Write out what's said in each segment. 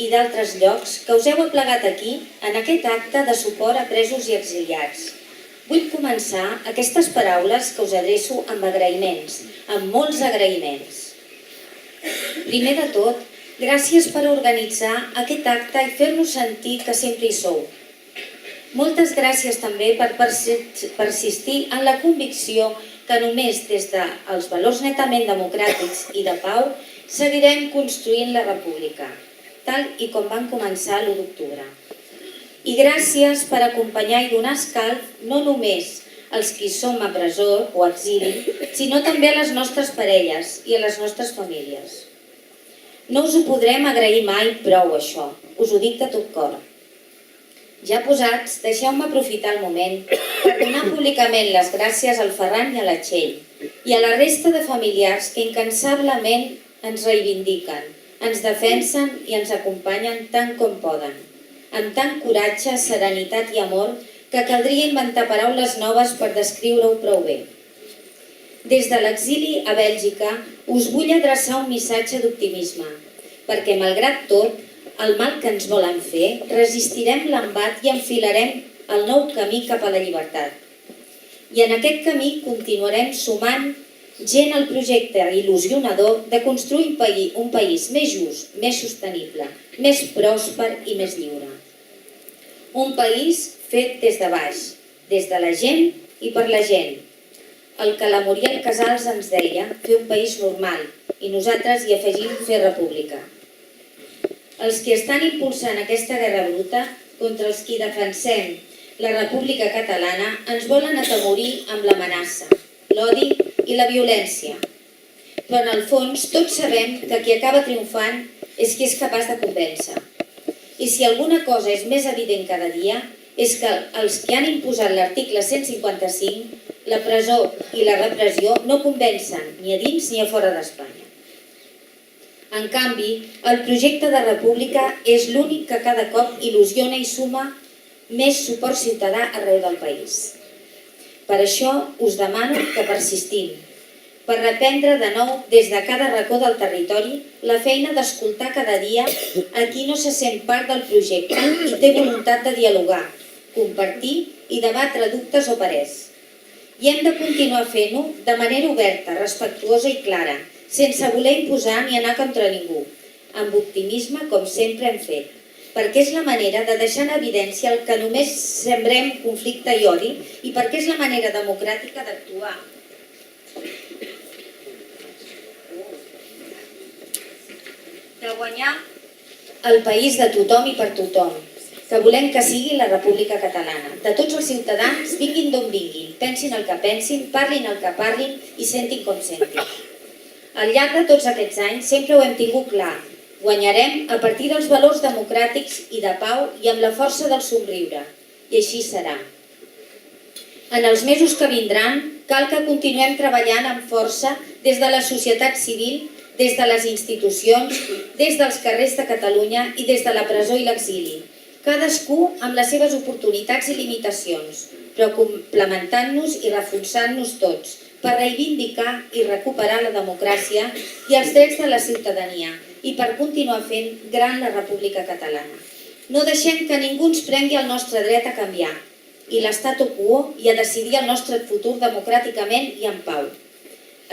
i d'altres llocs que us heu aplegat aquí en aquest acte de suport a presos i exiliats. Vull començar aquestes paraules que us adreço amb agraïments, amb molts agraïments. Primer de tot, gràcies per organitzar aquest acte i fer-nos sentir que sempre hi sou. Moltes gràcies també per persistir en la convicció que només des dels valors netament democràtics i de pau seguirem construint la república, tal i com van començar l'1 d'octubre. I gràcies per acompanyar i donar escalf no només als qui som a presó o exili, sinó també a les nostres parelles i a les nostres famílies. No us ho podrem agrair mai prou, això. Us ho dic de tot cor. Ja posats, deixeu-me aprofitar el moment per donar públicament les gràcies al Ferran i a la Txell i a la resta de familiars que incansablement ens reivindiquen, ens defensen i ens acompanyen tant com poden, amb tant coratge, serenitat i amor que caldria inventar paraules noves per descriure-ho prou bé. Des de l'exili a Bèlgica us vull adreçar un missatge d'optimisme, perquè malgrat tot, el mal que ens volen fer, resistirem l'embat i enfilarem el nou camí cap a la llibertat. I en aquest camí continuarem sumant gent al projecte il·lusionador de construir un país més just, més sostenible, més pròsper i més lliure. Un país fet des de baix, des de la gent i per la gent. El que la Muriel Casals ens deia, fer un país normal, i nosaltres hi afegim fer república. Els que estan impulsant aquesta guerra bruta contra els qui defensem la República Catalana ens volen atemorir amb l'amenaça, l'odi i la violència. Però en el fons tots sabem que qui acaba triomfant és qui és capaç de convèncer. I si alguna cosa és més evident cada dia és que els que han imposat l'article 155, la presó i la repressió no convencen ni a dins ni a fora d'Espanya. En canvi, el projecte de república és l'únic que cada cop il·lusiona i suma més suport ciutadà arreu del país. Per això us demano que persistim, per reprendre de nou des de cada racó del territori la feina d'escoltar cada dia a qui no se sent part del projecte i té voluntat de dialogar, compartir i debatre dubtes o parers. I hem de continuar fent-ho de manera oberta, respectuosa i clara, sense voler imposar ni anar contra ningú, amb optimisme com sempre hem fet, perquè és la manera de deixar en evidència el que només sembrem conflicte i odi i perquè és la manera democràtica d'actuar. De guanyar el país de tothom i per tothom, que volem que sigui la República Catalana. De tots els ciutadans, vinguin d'on vinguin, pensin el que pensin, parlin el que parlin i sentin com sentin. Al llarg de tots aquests anys sempre ho hem tingut clar. Guanyarem a partir dels valors democràtics i de pau i amb la força del somriure. I així serà. En els mesos que vindran, cal que continuem treballant amb força des de la societat civil, des de les institucions, des dels carrers de Catalunya i des de la presó i l'exili. Cadascú amb les seves oportunitats i limitacions, però complementant-nos i reforçant-nos tots, per reivindicar i recuperar la democràcia i els drets de la ciutadania i per continuar fent gran la República Catalana. No deixem que ningú ens prengui el nostre dret a canviar i l'statu quo i a decidir el nostre futur democràticament i en pau.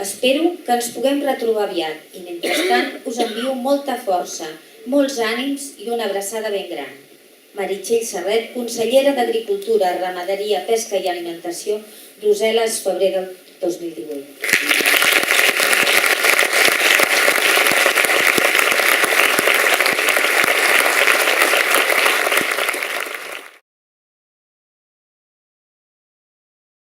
Espero que ens puguem retrobar aviat i mentrestant us envio molta força, molts ànims i una abraçada ben gran. Meritxell Serret, consellera d'Agricultura, Ramaderia, Pesca i Alimentació, Brussel·les, febrer del 2018.